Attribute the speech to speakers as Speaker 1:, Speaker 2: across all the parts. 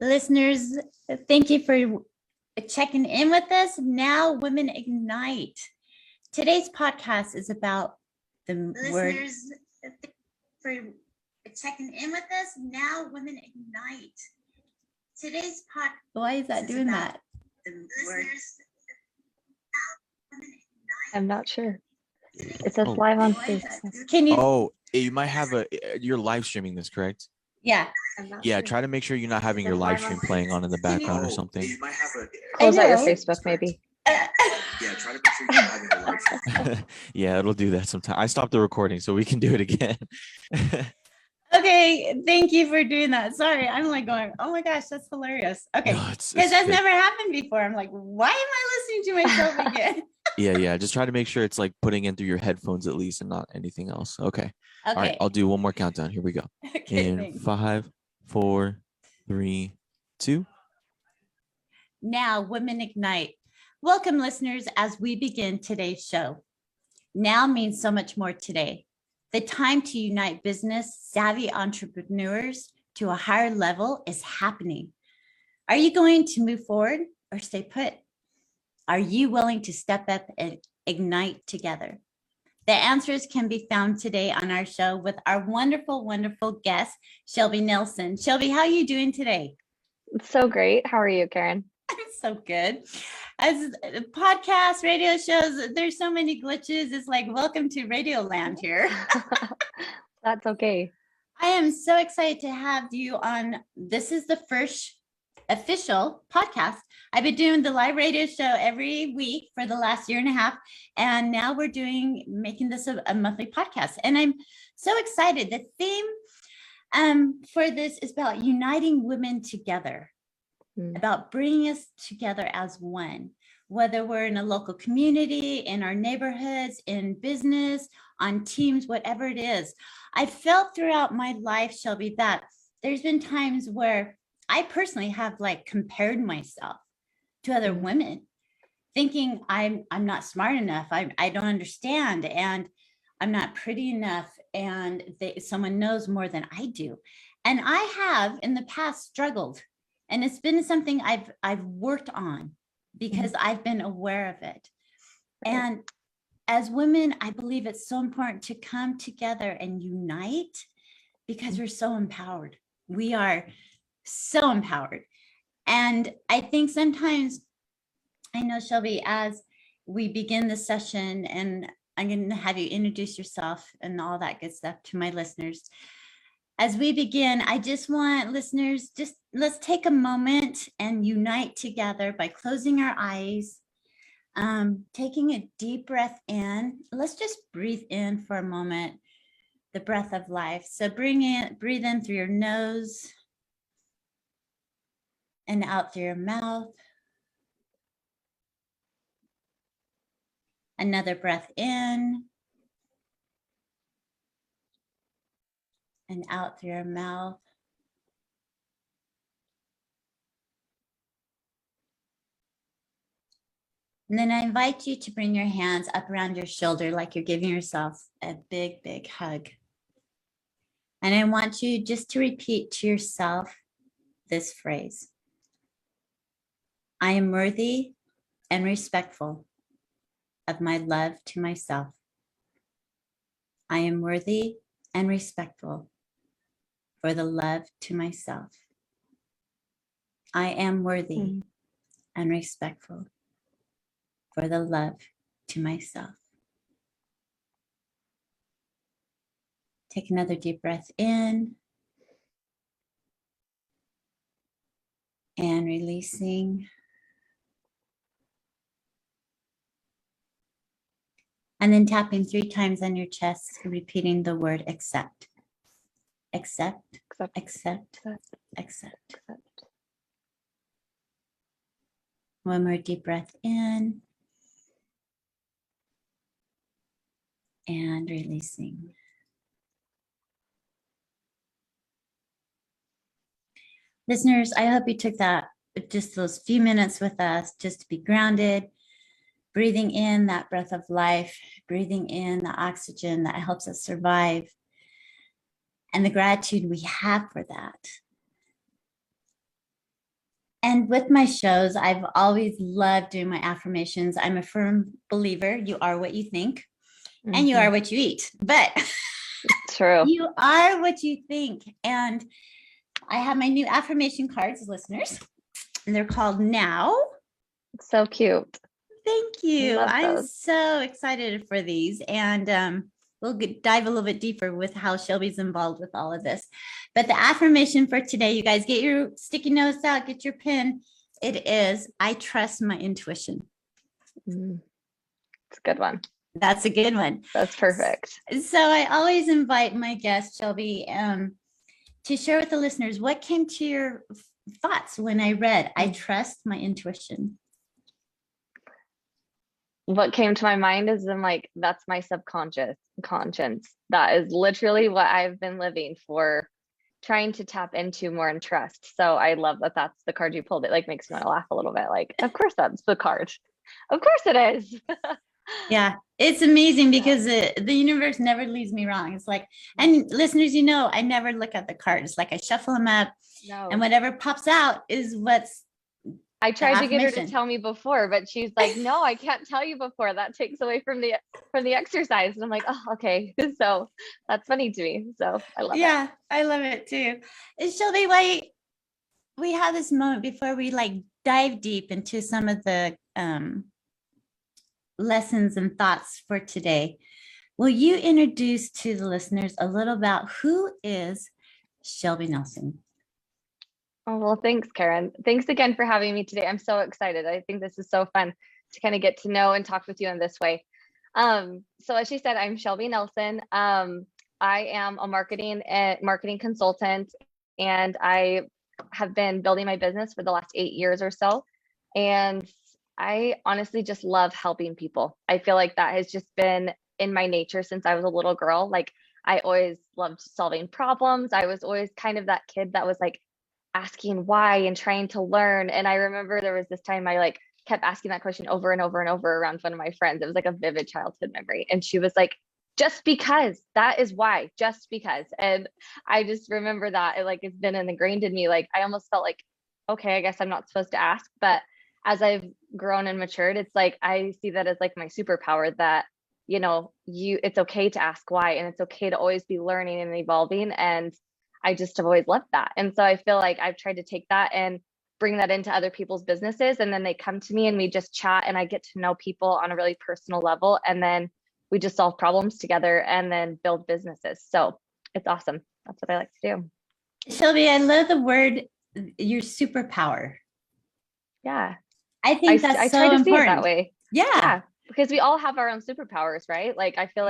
Speaker 1: Listeners, thank you for checking in with us. Now, Women Ignite. Today's podcast is about the word. Listeners, thank you for checking in with us. Now, Women Ignite. Today's podcast. Why is that doing that? Listeners,
Speaker 2: I'm not sure. It says live on Facebook.
Speaker 1: Can you?
Speaker 3: Oh, you might have you're live streaming this, correct?
Speaker 1: Yeah.
Speaker 3: Yeah, try to make sure you're not having your live stream playing on in the background or something.
Speaker 2: You might have close out your Facebook, maybe.
Speaker 3: Yeah, try to make sure you're not having your live stream. Yeah, it'll do that sometime. I stopped the recording, so we can do it again.
Speaker 1: Okay, thank you for doing that. Sorry, I'm like going, oh my gosh, that's hilarious. Okay, because that's never happened before. I'm like, why am I listening to myself again?
Speaker 3: Yeah. Just try to make sure it's like putting in through your headphones at least and not anything else. Okay. All right, I'll do one more countdown. Here we go.
Speaker 1: Okay,
Speaker 3: in
Speaker 1: thanks.
Speaker 3: 5, 4, 3, 2.
Speaker 1: Now, Women Ignite. Welcome, listeners, as we begin today's show. Now means so much more today. The time to unite business savvy entrepreneurs to a higher level is happening. Are you going to move forward or stay put? Are you willing to step up and ignite together? The answers can be found today on our show with our wonderful, wonderful guest, Shelby Nelson. Shelby, how are you doing today?
Speaker 2: It's so great. How are you, Karen?
Speaker 1: I'm so good. As podcasts, radio shows, there's so many glitches. It's like, welcome to Radio Land here.
Speaker 2: That's okay.
Speaker 1: I am so excited to have you on. This is the first official podcast. I've been doing the live radio show every week for the last year and a half. And now we're making this a monthly podcast. And I'm so excited. The theme for this is about uniting women together, about bringing us together as one, whether we're in a local community, in our neighborhoods, in business, on teams, whatever it is. I felt throughout my life, Shelby, that there's been times where I personally have like compared myself to other women, thinking I'm not smart enough, I don't understand, and I'm not pretty enough, and someone knows more than I do. And I have in the past struggled, and it's been something I've worked on because I've been aware of it. And as women, I believe it's so important to come together and unite because we're so empowered. We are so empowered. And I think sometimes, I know, Shelby, as we begin the session, and I'm going to have you introduce yourself and all that good stuff to my listeners. As we begin, I just want listeners, let's take a moment and unite together by closing our eyes, taking a deep breath in. Let's just breathe in for a moment, the breath of life. So breathe in through your nose and out through your mouth. Another breath in and out through your mouth. And then I invite you to bring your hands up around your shoulder like you're giving yourself a big, big hug. And I want you just to repeat to yourself this phrase. I am worthy and respectful of my love to myself. I am worthy and respectful for the love to myself. I am worthy and respectful for the love to myself. Take another deep breath in and releasing. And then tapping 3 times on your chest, repeating the word accept. Accept, accept, accept. One more deep breath in and releasing. Listeners, I hope you took just those few minutes with us just to be grounded, breathing in that breath of life, breathing in the oxygen that helps us survive, and the gratitude we have for that. And with my shows, I've always loved doing my affirmations. I'm a firm believer. You are what you think, and you are what you eat. But
Speaker 2: True.
Speaker 1: you are what you think. And I have my new affirmation cards, listeners, and they're called Now.
Speaker 2: So cute.
Speaker 1: Thank you.
Speaker 2: Love
Speaker 1: I'm
Speaker 2: those.
Speaker 1: so excited for these. And we'll dive a little bit deeper with how Shelby's involved with all of this. But the affirmation for today, you guys get your sticky notes out, get your pen. It is, I trust my intuition.
Speaker 2: It's a good one.
Speaker 1: That's a good one.
Speaker 2: That's perfect.
Speaker 1: So I always invite my guest, Shelby, to share with the listeners what came to your thoughts when I read, I trust my intuition.
Speaker 2: What came to my mind is that's my subconscious conscience. That is literally what I've been living for, trying to tap into more and trust. So I love that that's the card you pulled. It makes me want to laugh a little bit. Of course that's the card. Of course it is.
Speaker 1: Yeah, it's amazing because the universe never leaves me wrong. It's and listeners, I never look at the cards. I shuffle them up, and whatever pops out is what's.
Speaker 2: I tried to get her to tell me before, but she's like, "No, I can't tell you before. That takes away from the exercise." And I'm like, "Oh, okay." So that's funny to me. So I love it.
Speaker 1: Yeah, I love it too. And Shelby, why we have this moment before we dive deep into some of the lessons and thoughts for today. Will you introduce to the listeners a little about who is Shelby Nelson?
Speaker 2: Oh, well, thanks, Karen. Thanks again for having me today. I'm so excited. I think this is so fun to kind of get to know and talk with you in this way. So as she said, I'm Shelby Nelson. I am a marketing consultant, and I have been building my business for the last 8 years or so. And I honestly just love helping people. I feel like that has just been in my nature since I was a little girl. I always loved solving problems. I was always kind of that kid that was asking why and trying to learn. And I remember there was this time I kept asking that question over and over and over around one of my friends. It was a vivid childhood memory. And she was like, just because, that is why, just because. And I just remember that it's been ingrained in me. I almost felt okay, I guess I'm not supposed to ask. But as I've grown and matured, it's I see that as my superpower, that it's okay to ask why, and it's okay to always be learning and evolving. And I just have always loved that. And so I feel I've tried to take that and bring that into other people's businesses. And then they come to me and we just chat, and I get to know people on a really personal level. And then we just solve problems together and then build businesses. So it's awesome. That's what I like to do.
Speaker 1: Shelby, I love the word, your superpower.
Speaker 2: Yeah.
Speaker 1: I think that's
Speaker 2: I
Speaker 1: so
Speaker 2: try to
Speaker 1: important.
Speaker 2: see it that way.
Speaker 1: Yeah.
Speaker 2: Because we all have our own superpowers, right? I feel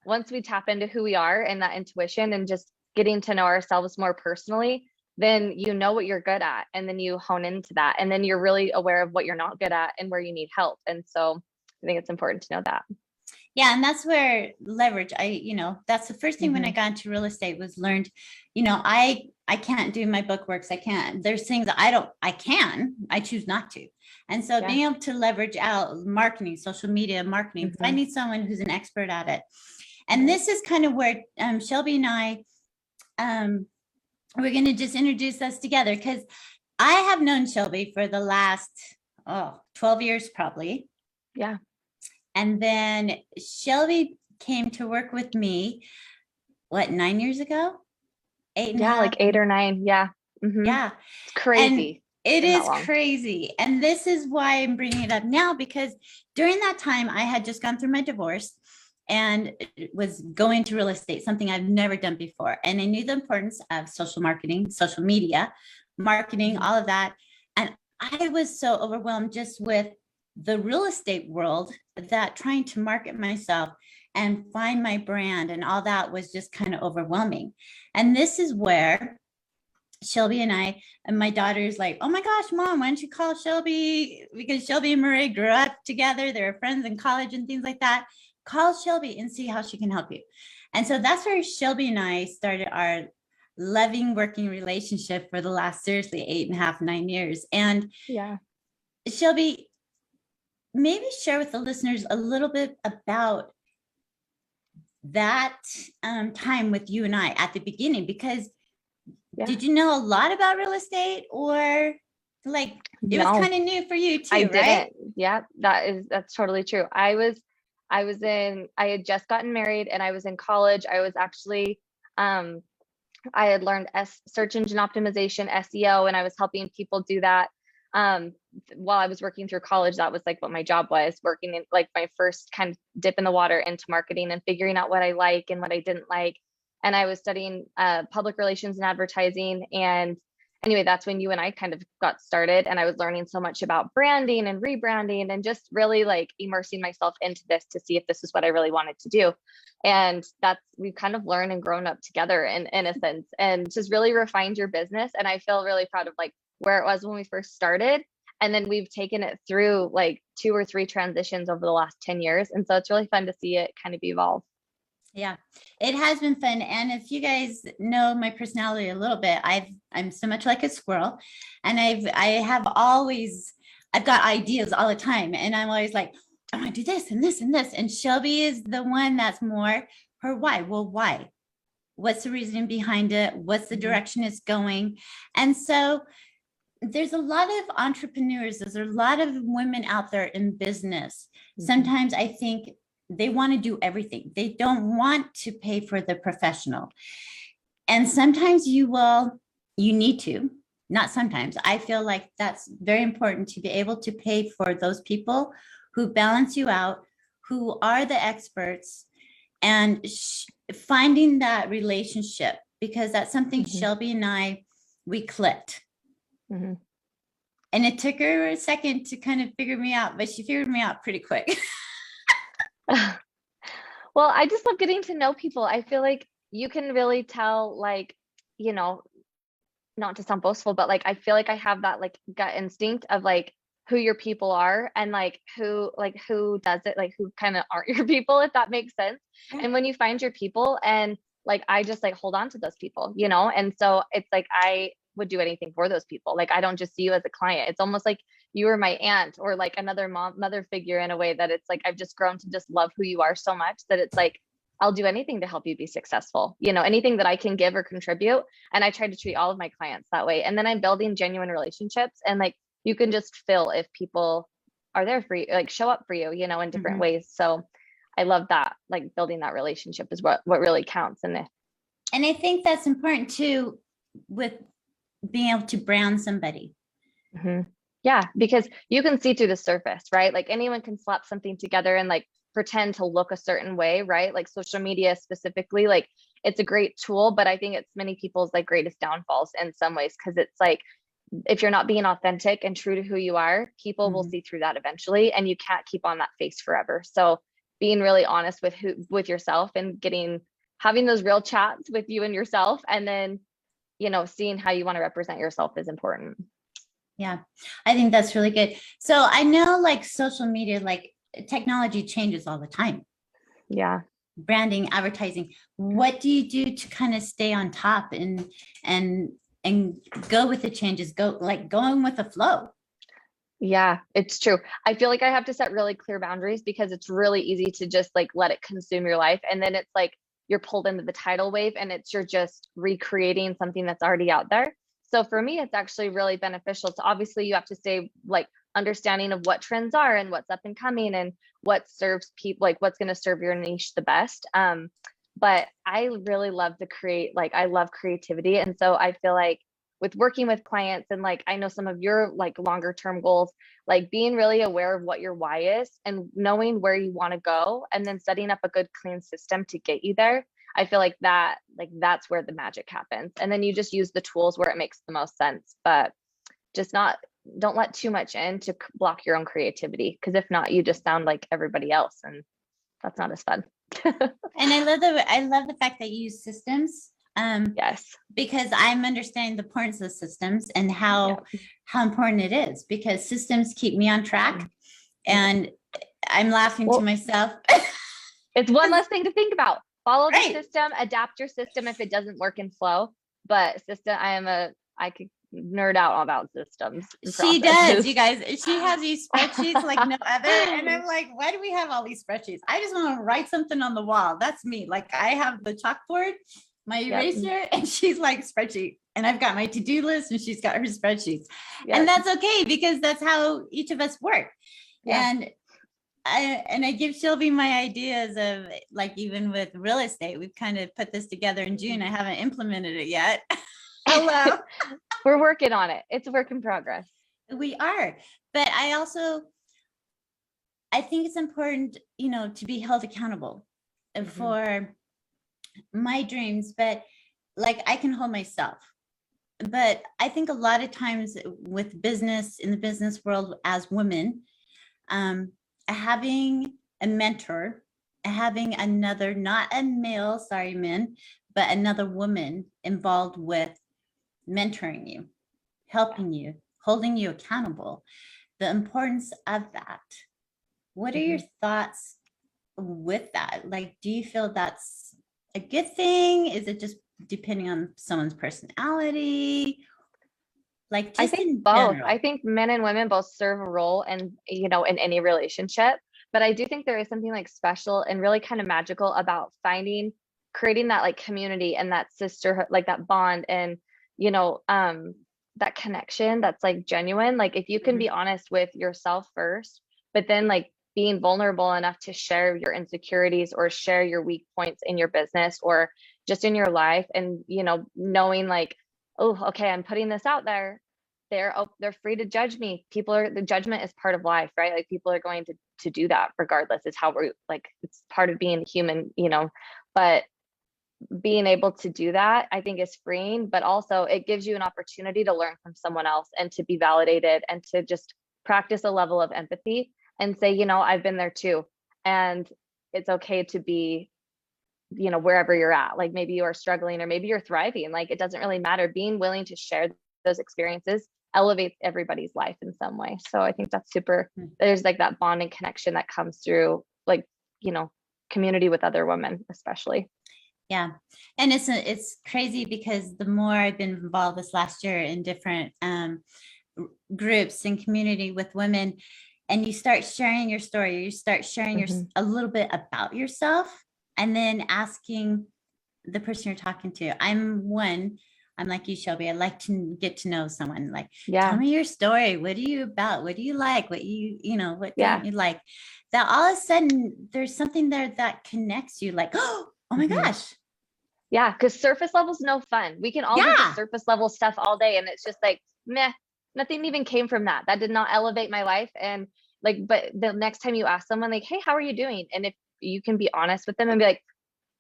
Speaker 2: once we tap into who we are and that intuition and just getting to know ourselves more personally, then you know what you're good at, and then you hone into that, and then you're really aware of what you're not good at and where you need help. And so I think it's important to know that.
Speaker 1: Yeah, and that's where leverage, that's the first thing when I got into real estate was learned, I can't do my bookworks. I can't, there's things I choose not to. And so being able to leverage out marketing, social media marketing, finding someone who's an expert at it. And this is kind of where Shelby and I, we're going to just introduce us together, because I have known Shelby for the last 12 years probably.
Speaker 2: Yeah.
Speaker 1: And then Shelby came to work with me, 9 years ago? 8 and a half?
Speaker 2: 8 or 9. Yeah.
Speaker 1: Yeah.
Speaker 2: It's crazy.
Speaker 1: And it is crazy. And this is why I'm bringing it up now, because during that time I had just gone through my divorce and was going to real estate, something I've never done before. And I knew the importance of social marketing, social media, marketing, all of that. And I was so overwhelmed just with the real estate world that trying to market myself and find my brand and all that was just kind of overwhelming. And this is where Shelby and I, and my daughter's like, oh my gosh, Mom, why don't you call Shelby? Because Shelby and Marie grew up together. They were friends in college and things like that. Call Shelby and see how she can help you. And so that's where Shelby and I started our loving working relationship for the last, seriously, 8.5, 9 years. And Shelby, maybe share with the listeners a little bit about that time with you and I at the beginning, because did you know a lot about real estate, or Like it was kind of new for you too, right?
Speaker 2: Didn't. Yeah, that's totally true. I had just gotten married and I was in college. I was actually, I had learned search engine optimization, SEO, and I was helping people do that. While I was working through college, that was like what my job was, working in like my first kind of dip in the water into marketing and figuring out what I like and what I didn't like. And I was studying public relations and advertising. And anyway, that's when you and I kind of got started. And I was learning so much about branding and rebranding and just really like immersing myself into this to see if this is what I really wanted to do. And we've kind of learned and grown up together in a sense, and just really refined your business. And I feel really proud of like where it was when we first started. And then we've taken it through like 2 or 3 transitions over the last 10 years. And so it's really fun to see it kind of evolve.
Speaker 1: Yeah, it has been fun. And if you guys know my personality a little bit, I'm so much like a squirrel, and I've got ideas all the time. And I'm always like, I want to do this and this and this. And Shelby is the one that's more her why. Well, why? What's the reasoning behind it? What's the direction it's going? And so there's a lot of entrepreneurs, there's a lot of women out there in business. Sometimes I think they want to do everything. They don't want to pay for the professional. And sometimes you need to, not sometimes. I feel like that's very important to be able to pay for those people who balance you out, who are the experts, and finding that relationship, because that's something Shelby and we clicked. And it took her a second to kind of figure me out, but she figured me out pretty quick.
Speaker 2: Well, I just love getting to know people. I feel like you can really tell, like, you know, not to sound boastful, but like I feel like I have that like gut instinct of like who your people are and like who does it, like who kind of aren't your people, if that makes sense. And when you find your people, and like I just like hold on to those people, you know. And so it's like I would do anything for those people. Like I don't just see you as a client. It's almost like you were my aunt or like another mother figure, in a way that it's like I've just grown to just love who you are so much that it's like I'll do anything to help you be successful, you know, anything that I can give or contribute. And I try to treat all of my clients that way. And then I'm building genuine relationships, and like you can just feel if people are there for you, like show up for you, you know, in different ways. So I love that, like building that relationship is what really counts in it.
Speaker 1: And I think that's important too, with being able to brand somebody.
Speaker 2: Yeah, because you can see through the surface, right? Like anyone can slap something together and like pretend to look a certain way, right? Like social media specifically, like it's a great tool, but I think it's many people's like greatest downfalls in some ways, because it's like if you're not being authentic and true to who you are, people will see through that eventually, and you can't keep on that face forever. So being really honest with yourself and having those real chats with you and yourself, and then, you know, seeing how you want to represent yourself is important.
Speaker 1: Yeah, I think that's really good. So I know like social media, like technology changes all the time.
Speaker 2: Yeah.
Speaker 1: Branding, advertising. What do you do to kind of stay on top and go with the changes, going with the flow?
Speaker 2: Yeah, it's true. I feel like I have to set really clear boundaries, because it's really easy to just like let it consume your life. And then it's like you're pulled into the tidal wave, and you're just recreating something that's already out there. So for me, it's actually really beneficial to, obviously you have to stay like understanding of what trends are and what's up and coming and what serves people, like what's going to serve your niche the best. But I really love I love creativity. And so I feel like with working with clients, and like I know some of your like longer term goals, like being really aware of what your why is and knowing where you want to go, and then setting up a good clean system to get you there. I feel like that's where the magic happens. And then you just use the tools where it makes the most sense, but don't let too much in to block your own creativity, because if not, you just sound like everybody else, and that's not as fun.
Speaker 1: And I love the fact that you use systems.
Speaker 2: Yes,
Speaker 1: because I'm understanding the importance of systems and how important it is, because systems keep me on track. And I'm laughing to myself.
Speaker 2: It's one less thing to think about. Follow the system, adapt your system if it doesn't work in flow. But I could nerd out about systems.
Speaker 1: She does, you guys. She has these spreadsheets like no other. And I'm like, why do we have all these spreadsheets? I just want to write something on the wall. That's me. Like I have the chalkboard my
Speaker 2: Yep.
Speaker 1: eraser, and she's like spreadsheet. And I've got my to-do list and she's got her spreadsheets.
Speaker 2: Yep.
Speaker 1: And that's okay because that's how each of us work.
Speaker 2: Yeah.
Speaker 1: And I give Shelby my ideas of like, even with real estate, we've kind of put this together in June. I haven't implemented it yet. Hello.
Speaker 2: We're working on it. It's a work in progress.
Speaker 1: We are. But I think it's important, to be held accountable for my dreams, but like I can hold myself. But I think a lot of times with business, in the business world as women, having a mentor, having another, not a male, sorry, men, but another woman involved with mentoring you, helping you, holding you accountable, the importance of that. What are your thoughts with that? Like, do you feel that's a good thing? Is it just depending on someone's personality? Like, just
Speaker 2: I think
Speaker 1: in
Speaker 2: both.
Speaker 1: general.
Speaker 2: I think men and women both serve a role in any relationship. But I do think there is something like special and really kind of magical about creating that like community and that sisterhood, like that bond and, that connection that's like genuine. Like if you can be honest with yourself first, but then like being vulnerable enough to share your insecurities or share your weak points in your business or just in your life and, knowing like, oh, okay, I'm putting this out there. They're free to judge me. The judgment is part of life, right? Like people are going to do that regardless. It's how we're like, it's part of being human, but being able to do that, I think is freeing, but also it gives you an opportunity to learn from someone else and to be validated and to just practice a level of empathy and say, I've been there too. And it's okay to be, wherever you're at, like maybe you are struggling or maybe you're thriving. Like it doesn't really matter. Being willing to share those experiences elevates everybody's life in some way. So I think that's super, there's like that bonding connection that comes through like, community with other women, especially.
Speaker 1: Yeah. And it's crazy because the more I've been involved this last year in different groups and community with women, and you start sharing your story, you start sharing a little bit about yourself, and then asking the person you're talking to. I'm like you, Shelby. I like to get to know someone. Like, tell me your story. What are you about? What do you like? What what don't you like? That all of a sudden there's something there that connects you. Like, oh my gosh.
Speaker 2: Yeah, because surface level is no fun. We can all do the surface level stuff all day, and it's just like, meh, nothing even came from that. That did not elevate my life. And like, but the next time you ask someone like, hey, how are you doing? And if you can be honest with them and be like,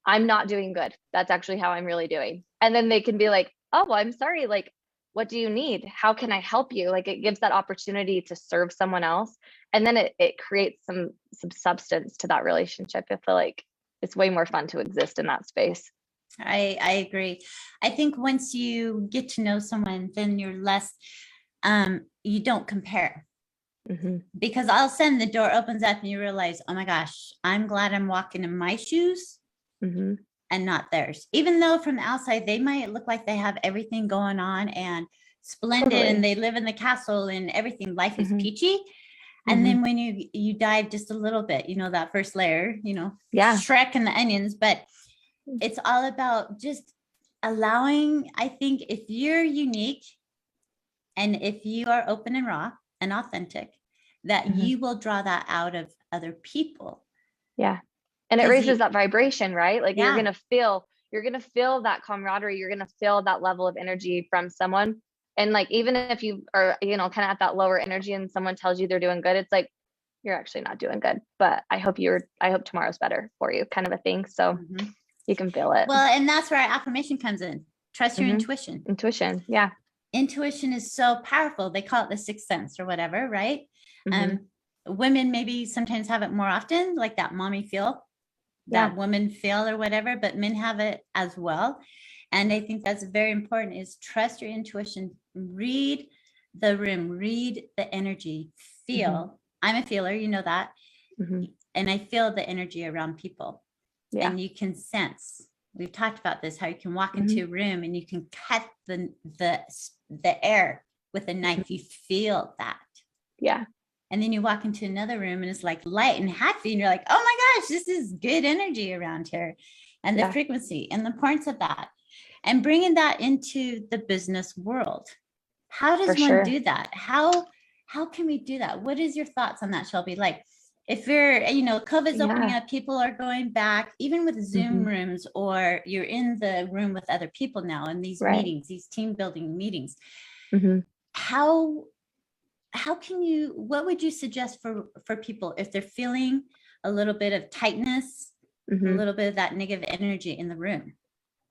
Speaker 2: I'm not doing good. That's actually how I'm really doing. And then they can be like, oh, well, I'm sorry. Like, what do you need? How can I help you? Like it gives that opportunity to serve someone else. And then it creates some substance to that relationship. I feel like it's way more fun to exist in that space.
Speaker 1: I agree. I think once you get to know someone, then you're less, you don't compare. Because all of a sudden the door opens up and you realize, oh my gosh, I'm glad I'm walking in my shoes and not theirs. Even though from the outside, they might look like they have everything going on and splendid and they live in the castle and everything, life is peachy. And then when you dive just a little bit, that first layer, Shrek and the onions, but it's all about just allowing, I think if you're unique and if you are open and raw and authentic, that you will draw that out of other people.
Speaker 2: Yeah. And it raises that vibration, right? Like you're going to feel that camaraderie. You're going to feel that level of energy from someone. And like, even if you are, kind of at that lower energy and someone tells you they're doing good, it's like, you're actually not doing good, but I hope tomorrow's better for you, kind of a thing. So you can feel it.
Speaker 1: Well, and that's where our affirmation comes in. Trust your intuition.
Speaker 2: Intuition. Yeah.
Speaker 1: Intuition is so powerful. They call it the sixth sense or whatever, right? Women maybe sometimes have it more often, like that mommy feel, that woman feel or whatever, but men have it as well. And I think that's very important, is trust your intuition, read the room, read the energy, feel. I'm a feeler, you know that. And I feel the energy around people. And you can sense, we've talked about this, how you can walk into a room and you can cut the air with a knife. You feel that. Yeah. And then you walk into another room and it's like light and happy. And you're like, oh my gosh, this is good energy around here. And the frequency and the importance of that. and bringing that into the business world. How does
Speaker 2: For
Speaker 1: one
Speaker 2: sure.
Speaker 1: do that? How can we do that? What is your thoughts on that, Shelby? Like, if you're, COVID's opening up, people are going back, even with Zoom rooms, or you're in the room with other people now in these meetings, these team building meetings. How can you, what would you suggest for people if they're feeling a little bit of tightness, a little bit of that negative energy in the room?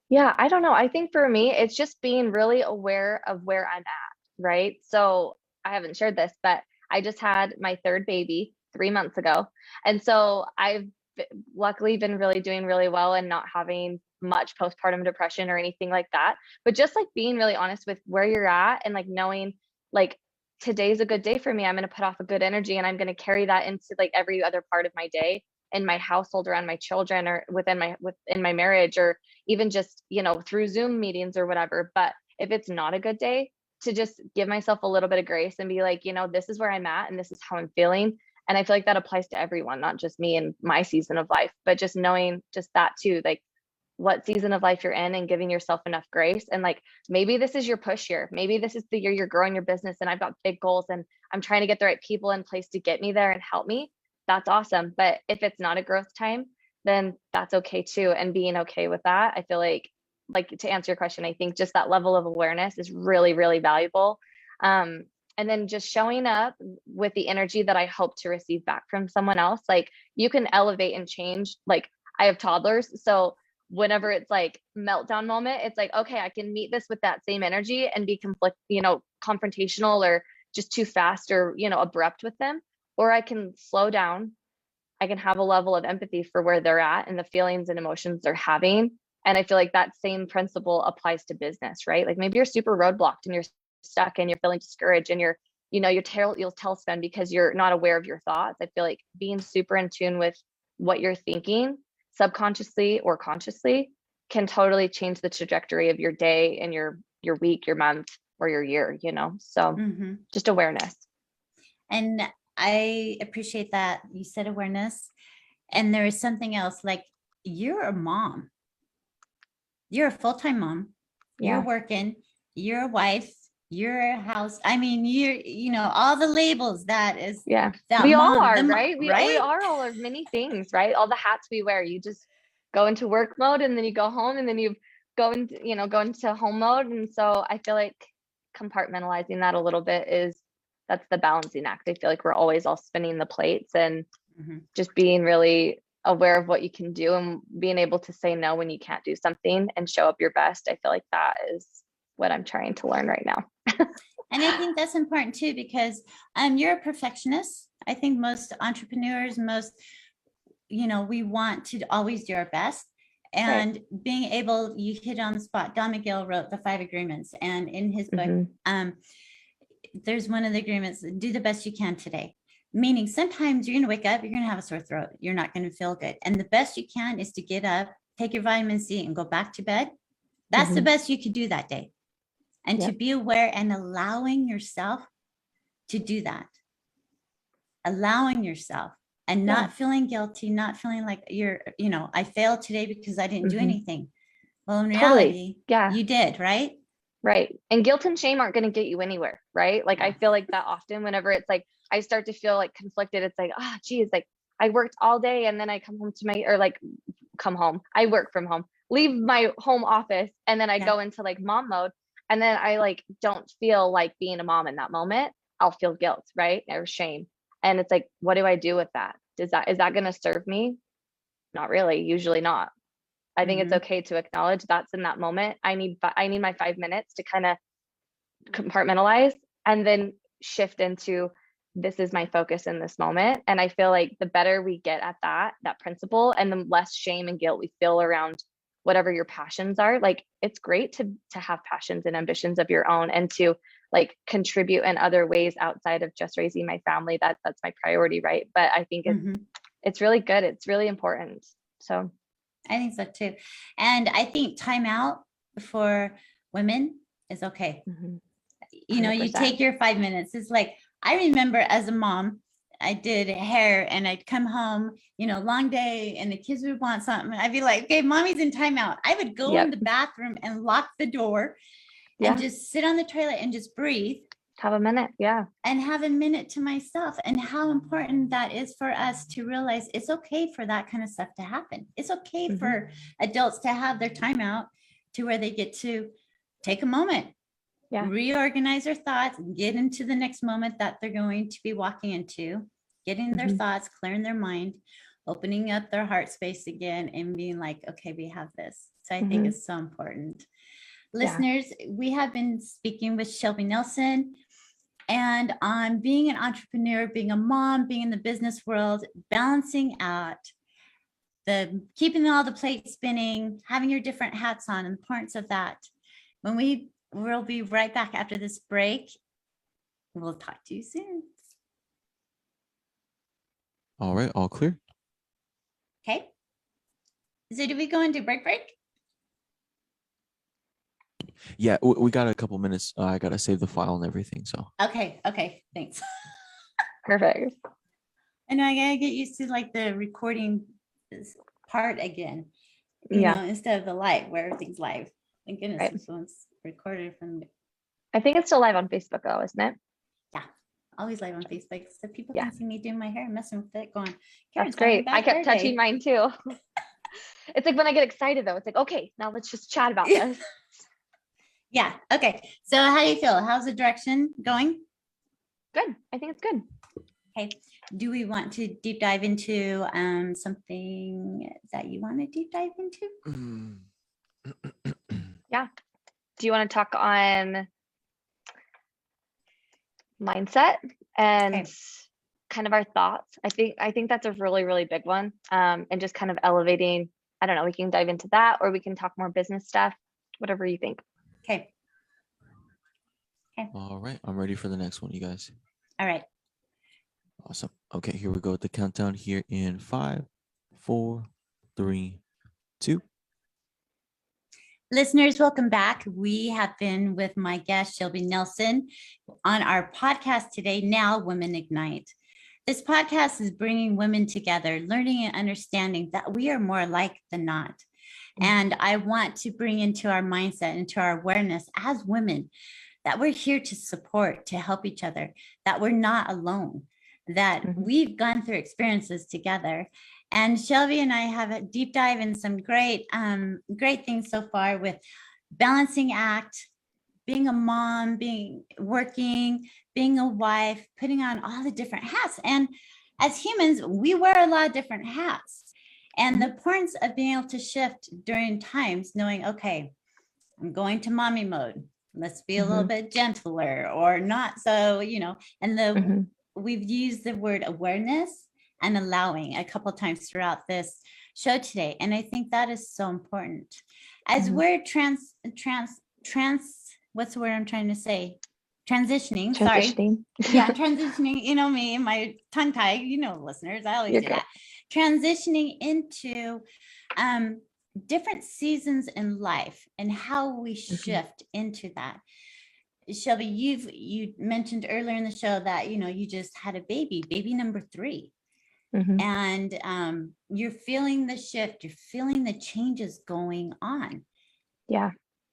Speaker 2: Yeah, I don't know. I think for me, it's just being really aware of where I'm at, right? So I haven't shared this, but I just had my third baby 3 months ago. And so I've luckily been really doing really well and not having much postpartum depression or anything like that. But just like being really honest with where you're at and like knowing like today's a good day for me. I'm going to put off a good energy and I'm going to carry that into like every other part of my day, in my household, around my children, or within my marriage, or even just, through Zoom meetings or whatever. But if it's not a good day, to just give myself a little bit of grace and be like, this is where I'm at and this is how I'm feeling. And I feel like that applies to everyone, not just me and my season of life, but just knowing just that too, like what season of life you're in and giving yourself enough grace. And like, maybe this is your push year. Maybe this is the year you're growing your business and I've got big goals and I'm trying to get the right people in place to get me there and help me. That's awesome. But if it's not a growth time, then that's okay too. And being okay with that, I feel like to answer your question, I think just that level of awareness is really, really valuable. And then just showing up with the energy that I hope to receive back from someone else. Like, you can elevate and change. Like, I have toddlers. So whenever it's like meltdown moment, it's like, okay, I can meet this with that same energy and be confrontational or just too fast or, abrupt with them. Or I can slow down. I can have a level of empathy for where they're at and the feelings and emotions they're having. And I feel like that same principle applies to business, right? Like, maybe you're super roadblocked and you're stuck and you're feeling discouraged and you'll tailspin because you're not aware of your thoughts. I feel like being super in tune with what you're thinking, subconsciously or consciously, can totally change the trajectory of your day and your week, your month, or your year, so just awareness.
Speaker 1: And I appreciate that you said awareness. And there is something else, like, you're a mom, you're a full-time mom, you're working, you're a wife, you're a house. I mean, you're, all the labels that is.
Speaker 2: Yeah.
Speaker 1: That
Speaker 2: we
Speaker 1: mom,
Speaker 2: all are,
Speaker 1: the,
Speaker 2: right? We are all of many things, right? All the hats we wear. You just go into work mode and then you go home and then you go into home mode. And so I feel like compartmentalizing that a little bit that's the balancing act. I feel like we're always all spinning the plates and just being really aware of what you can do and being able to say no when you can't do something and show up your best. I feel like that is what I'm trying to learn right now.
Speaker 1: And I think that's important too, because you're a perfectionist. I think most entrepreneurs, we want to always do our best. And being able, you hit on the spot. Don Miguel wrote the 5 agreements, and in his book, there's one of the agreements: do the best you can today. Meaning sometimes you're going to wake up, you're going to have a sore throat, you're not going to feel good. And the best you can is to get up, take your vitamin C and go back to bed. That's the best you could do that day. And to be aware and allowing yourself to do that. Allowing yourself and not feeling guilty, not feeling like I failed today because I didn't do anything. Well, in reality, you did, right?
Speaker 2: Right. And guilt and shame aren't going to get you anywhere, right? Like, I feel like that often whenever it's like, I start to feel like conflicted, it's like, geez, like I worked all day and then I come home I work from home, leave my home office, and then I go into like mom mode. And then I like don't feel like being a mom in that moment. I'll feel guilt, right? Or shame. And it's like, what do I do with that? Is that going to serve me? Not really, usually not. I think it's okay to acknowledge that's in that moment. I need my 5 minutes to kind of compartmentalize and then shift into, this is my focus in this moment. And I feel like the better we get at that principle, and the less shame and guilt we feel around whatever your passions are. Like, it's great to have passions and ambitions of your own and to like contribute in other ways outside of just raising my family. That's my priority, right? But I think it's really good. It's really important. So
Speaker 1: I think so too. And I think time out for women is okay. You take your 5 minutes. It's like, I remember as a mom, I did hair and I'd come home, long day and the kids would want something. I'd be like, okay, mommy's in timeout. I would go in the bathroom and lock the door and just sit on the toilet and just breathe.
Speaker 2: Have a minute. Yeah.
Speaker 1: And have a minute to myself, and how important that is for us to realize it's okay for that kind of stuff to happen. It's okay for adults to have their time out to where they get to take a moment, reorganize their thoughts, and get into the next moment that they're going to be walking into, getting their thoughts, clearing their mind, opening up their heart space again, and being like, okay, we have this. So I think it's so important. Listeners, we have been speaking with Shelby Nelson and on being an entrepreneur, being a mom, being in the business world, balancing out keeping all the plates spinning, having your different hats on, and the importance of that. We'll be right back after this break. We'll talk to you soon.
Speaker 3: All right, all clear.
Speaker 1: Okay. So do we go into break?
Speaker 3: Yeah, we got a couple minutes. I gotta save the file and everything. So
Speaker 1: okay, thanks.
Speaker 2: Perfect.
Speaker 1: And I gotta get used to like the recording part again. You know, instead of the live where everything's live. Thank goodness this one's recorded from.
Speaker 2: I think it's still live on Facebook though, isn't it?
Speaker 1: Yeah, always live on Facebook, so people can see me doing my hair and messing with it, going.
Speaker 2: That's great. I kept touching mine too. It's like when I get excited though, it's like, okay, now let's just chat about this.
Speaker 1: Yeah. Okay. So how do you feel? How's the direction going?
Speaker 2: Good. I think it's good.
Speaker 1: Okay. Do we want to deep dive into something that you want to deep dive into?
Speaker 2: Yeah. Do you want to talk on mindset and kind of our thoughts? I think that's a really, really big one. And just kind of elevating, I don't know, we can dive into that, or we can talk more business stuff, whatever you think.
Speaker 1: Okay.
Speaker 3: All right. I'm ready for the next one, you guys.
Speaker 1: All right.
Speaker 3: Awesome. Okay, here we go with the countdown here in 5, 4, 3, 2.
Speaker 1: Listeners, welcome back. We have been with my guest, Shelby Nelson, on our podcast today, Now Women Ignite. This podcast is bringing women together, learning and understanding that we are more alike than not. And I want to bring into our mindset, into our awareness as women, that we're here to support, to help each other, that we're not alone, that we've gone through experiences together. And Shelby and I have a deep dive in some great things so far with balancing act, being a mom, working, being a wife, putting on all the different hats. And as humans, we wear a lot of different hats. And the importance of being able to shift during times, knowing, okay, I'm going to mommy mode. Let's be a little bit gentler or not. So, and we've used the word awareness and allowing a couple of times throughout this show today. And I think that is so important. As we're what's the word I'm trying to say? Transitioning. Sorry. Yeah, transitioning, me and my tongue tie, listeners, I always say that. Transitioning into different seasons in life and how we shift into that. Shelby, you mentioned earlier in the show that, you just had a baby number 3. And you're feeling the shift, you're feeling the changes going on.
Speaker 2: Yeah.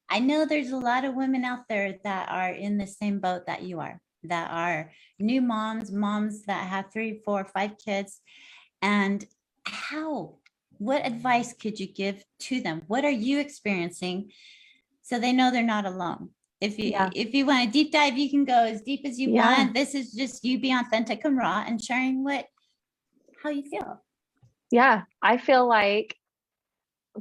Speaker 1: I know there's a lot of women out there that are in the same boat that you are, that are new moms that have 3, 4, 5 kids. And what advice could you give to them? What are you experiencing so they know they're not alone? If you want to deep dive, you can go as deep as you want. This is just you being authentic and raw and sharing how you feel. Yeah,
Speaker 2: I feel like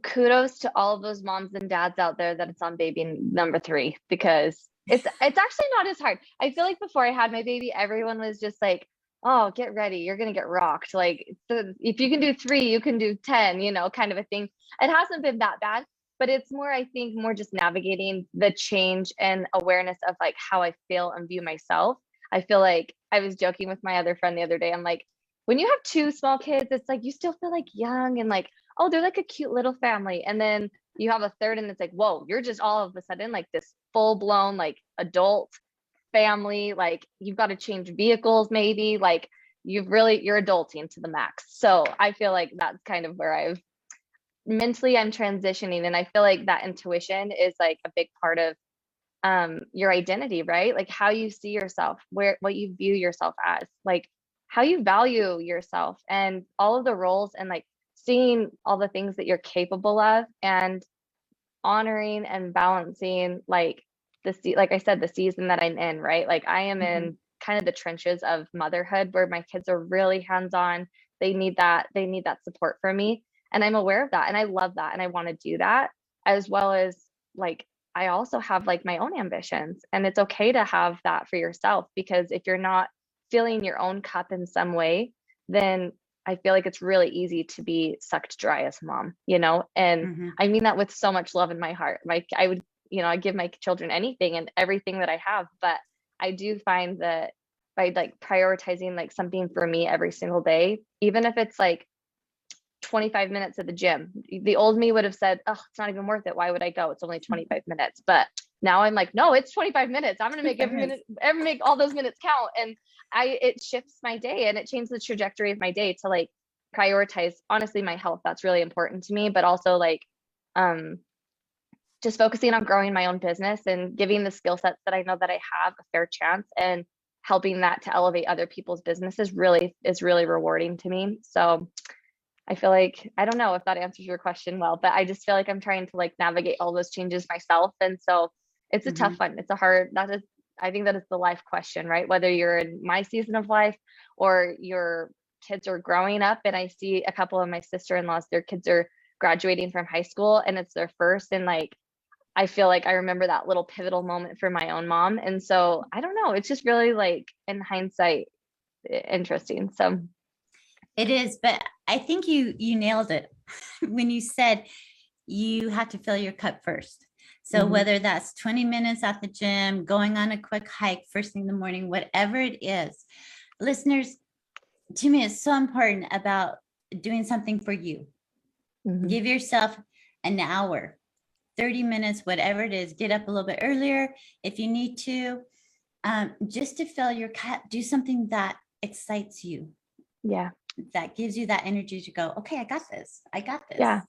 Speaker 2: kudos to all of those moms and dads out there that it's on baby number 3, because it's actually not as hard. I feel like before I had my baby, everyone was just like, oh, get ready, you're gonna get rocked. Like, if you can do 3, you can do 10, kind of a thing. It hasn't been that bad, but it's more, I think, more just navigating the change and awareness of like how I feel and view myself. I feel like I was joking with my other friend the other day. I'm like, when you have 2 small kids, it's like you still feel like young and like, oh, they're like a cute little family. And then you have a third and it's like, whoa, you're just all of a sudden like this full blown like adult family. Like you've got to change vehicles, maybe, like you're adulting to the max. So I feel like that's kind of where I'm transitioning. And I feel like that intuition is like a big part of your identity, right? Like how you see yourself, what you view yourself as, like how you value yourself and all of the roles, and like seeing all the things that you're capable of, and honoring and balancing like like I said, the season that I'm in, right? Like I am in kind of the trenches of motherhood where my kids are really hands-on. They need that support from me. And I'm aware of that. And I love that. And I want to do that, as well as like I also have like my own ambitions. And it's okay to have that for yourself, because if you're not filling your own cup in some way, then I feel like it's really easy to be sucked dry as a mom, and I mean that with so much love in my heart. Like I would, I give my children anything and everything that I have, but I do find that by like prioritizing like something for me every single day, even if it's like 25 minutes at the gym, the old me would have said, oh, it's not even worth it. Why would I go? It's only 25 minutes. But now I'm like, no, it's 25 minutes. I'm going to make every minute, make all those minutes count. And it shifts my day, and it changes the trajectory of my day to like prioritize, honestly, my health. That's really important to me, but also like, just focusing on growing my own business and giving the skill sets that I know that I have a fair chance, and helping that to elevate other people's businesses is really rewarding to me. So I feel like, I don't know if that answers your question well, but I just feel like I'm trying to like navigate all those changes myself. And so it's a tough one. It's I think that is the life question, right? Whether you're in my season of life or your kids are growing up. And I see a couple of my sister-in-laws, their kids are graduating from high school and it's their first. And like, I feel like I remember that little pivotal moment for my own mom. And so I don't know, it's just really like in hindsight, interesting. So
Speaker 1: it is, but I think you nailed it when you said you have to fill your cup first. So whether that's 20 minutes at the gym, going on a quick hike first thing in the morning, whatever it is, listeners, to me, it's so important about doing something for you. Give yourself an hour, 30 minutes, whatever it is. Get up a little bit earlier if you need to, just to fill your cup. Do something that excites you.
Speaker 2: Yeah.
Speaker 1: That gives you that energy to go, okay, I got this.
Speaker 2: Yeah.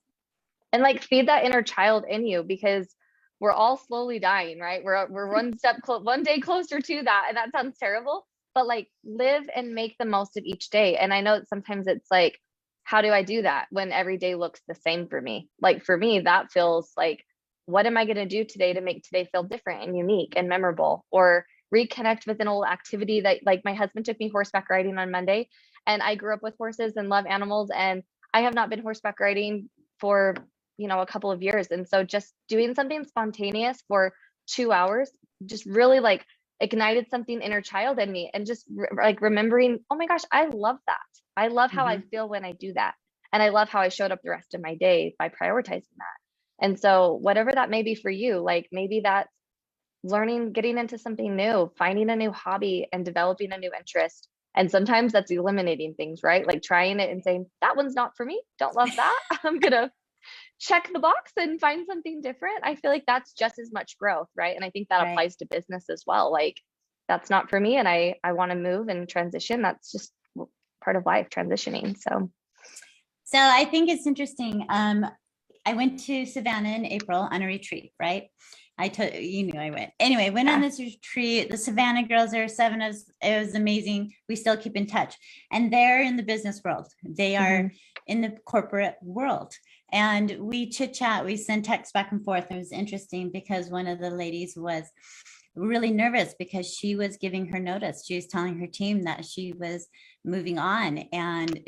Speaker 2: And like feed that inner child in you, because we're all slowly dying, right? We're one day closer to that. And that sounds terrible, but like live and make the most of each day. And I know that sometimes it's like, how do I do that when every day looks the same for me? Like for me, that feels like, what am I going to do today to make today feel different and unique and memorable? Or reconnect with an old activity that, like, my husband took me horseback riding on Monday, and I grew up with horses and love animals, and I have not been horseback riding for a couple of years. And so just doing something spontaneous for 2 hours just really like ignited something inner child in me, and just like remembering, oh my gosh, I love that. I love how I feel when I do that. And I love how I showed up the rest of my day by prioritizing that. And so whatever that may be for you, like maybe that's learning, getting into something new, finding a new hobby and developing a new interest. And sometimes that's eliminating things, right? Like trying it and saying, that one's not for me. Don't love that. I'm going to check the box and find something different. I feel like that's just as much growth, right? And I think that applies to business as well. Like, that's not for me, and I want to move and transition. That's just part of life, transitioning. So
Speaker 1: I think it's interesting. I went to Savannah in April on a retreat, right? I told you knew I went. Anyway, went on this retreat. The Savannah girls, there were 7 of us. It was amazing. We still keep in touch. And they're in the business world. They are in the corporate world. And we chit chat, we send texts back and forth. It was interesting because one of the ladies was really nervous because she was giving her notice. She was telling her team that she was moving on and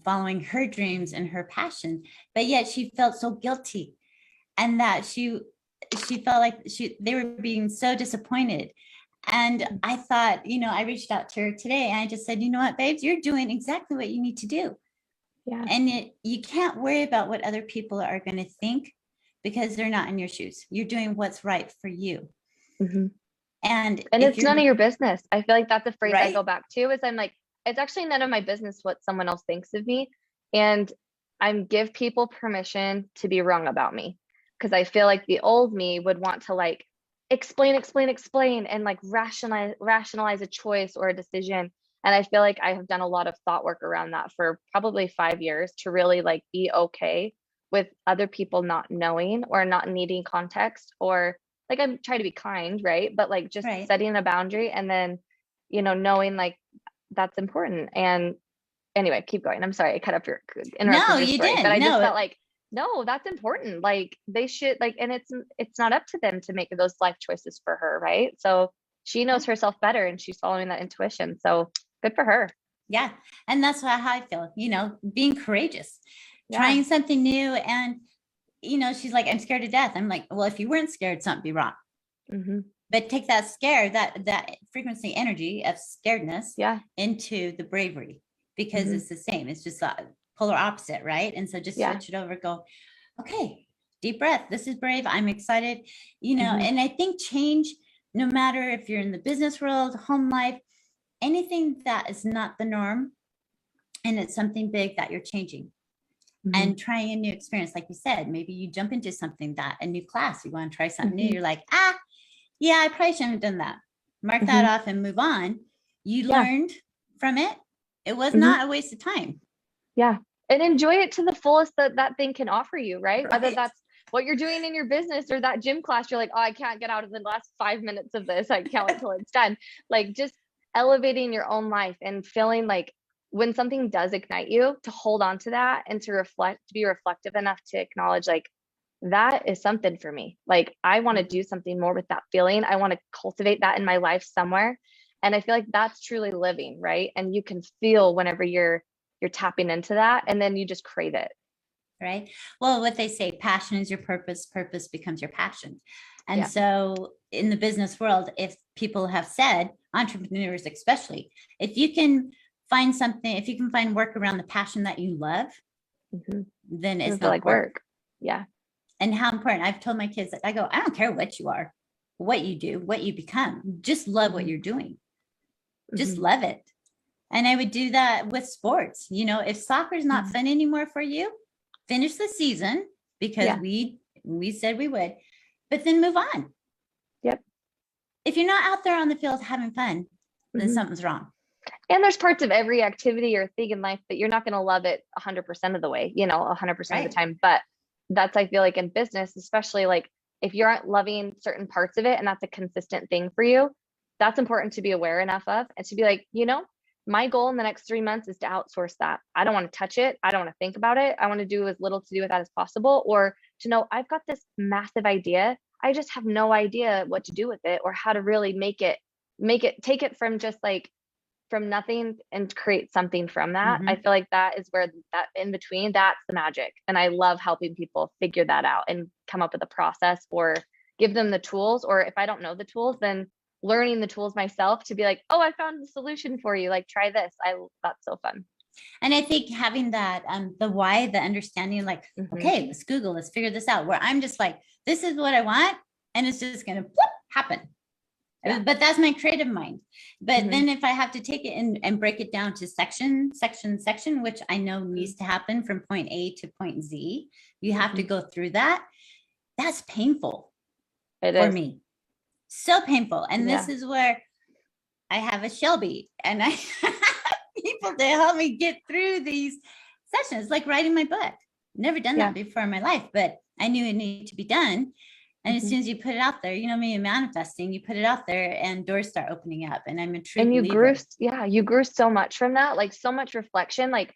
Speaker 1: following her dreams and her passion, but yet she felt so guilty, and that she felt like they were being so disappointed. And I thought, I reached out to her today and I just said, you know what, babes, you're doing exactly what you need to do.
Speaker 2: Yeah.
Speaker 1: And you can't worry about what other people are going to think, because they're not in your shoes. You're doing what's right for you. And
Speaker 2: it's none of your business. I feel like that's a phrase
Speaker 1: Right?
Speaker 2: I go back to, is I'm like, it's actually none of my business what someone else thinks of me. And give people permission to be wrong about me. Because I feel like the old me would want to like explain and like rationalize a choice or a decision. And I feel like I have done a lot of thought work around that for probably 5 years to really like be okay with other people not knowing or not needing context, or like I'm trying to be kind, right? But like just
Speaker 1: Right.
Speaker 2: setting a boundary and then, knowing like that's important. And anyway, keep going. I'm sorry, I cut up your interrupted
Speaker 1: No,
Speaker 2: your
Speaker 1: you
Speaker 2: story, but
Speaker 1: didn't.
Speaker 2: I just
Speaker 1: No,
Speaker 2: felt like, no, that's important. Like they should like, and it's not up to them to make those life choices for her, right? So she knows herself better and she's following that intuition. So good for her.
Speaker 1: yeah. And that's how I feel, being courageous,
Speaker 2: Yeah.
Speaker 1: trying something new. And, she's like, I'm scared to death. I'm like, well, if you weren't scared, something be wrong.
Speaker 2: Mm-hmm.
Speaker 1: But take that scare, that frequency energy of scaredness into the bravery, because it's the same. It's just a polar opposite, right? And so just switch it over, go, okay, deep breath. This is brave. I'm excited, and I think change, no matter if you're in the business world, home life, anything that is not the norm, and it's something big that you're changing and trying a new experience. Like you said, maybe you jump into something, that a new class, you want to try something new. You're like, yeah, I probably shouldn't have done that. Mark that off and move on. You learned from it. It was not a waste of time.
Speaker 2: Yeah. And enjoy it to the fullest that thing can offer you, right? Whether that's what you're doing in your business or that gym class, you're like, oh, I can't get out of the last 5 minutes of this. I can't wait till it's done. Like just elevating your own life and feeling like when something does ignite you, to hold on to that and to be reflective enough to acknowledge like, that is something for me. Like I want to do something more with that feeling. I want to cultivate that in my life somewhere. And I feel like that's truly living, right? And you can feel whenever you're tapping into that, and then you just crave it.
Speaker 1: Right. Well, what they say, passion is your purpose, purpose becomes your passion. And so in the business world, if people have said, entrepreneurs especially, if you can find something, if you can find work around the passion that you love, then it's not like work.
Speaker 2: Yeah.
Speaker 1: And how important. I've told my kids that I go, I don't care what you are, what you do, what you become, just love what you're doing. Just love it. And I would do that with sports. If soccer is not fun anymore for you, finish the season, because we said we would, but then move on.
Speaker 2: Yep.
Speaker 1: If you're not out there on the field having fun, then something's wrong.
Speaker 2: And there's parts of every activity or thing in life that you're not going to love it 100% of the way, 100% of the time. But that's, I feel like in business, especially like if you aren't loving certain parts of it and that's a consistent thing for you, that's important to be aware enough of and to be like, my goal in the next 3 months is to outsource that. I don't want to touch it. I don't want to think about it. I want to do as little to do with that as possible, or to know I've got this massive idea. I just have no idea what to do with it or how to really take it from just like from nothing and create something from that. I feel like that is where that in between, that's the magic. And I love helping people figure that out and come up with a process or give them the tools. Or if I don't know the tools, then learning the tools myself to be like, oh, I found the solution for you. Like, try this. That's so fun.
Speaker 1: And I think having that, the why, the understanding, like, okay, let's Google, let's figure this out, where I'm just like, this is what I want. And it's just going to happen. Yeah. But that's my creative mind. But then if I have to take it and break it down to section, which I know needs to happen from point A to point Z, you have to go through that. That's painful for me. So painful. And this is where I have a Shelby and I have people to help me get through these sessions, like writing my book. Never done that before in my life, but I knew it needed to be done. And as soon as you put it out there, me manifesting, you put it out there and doors start opening up. And I'm a true believer.
Speaker 2: You grew so much from that, like so much reflection, like,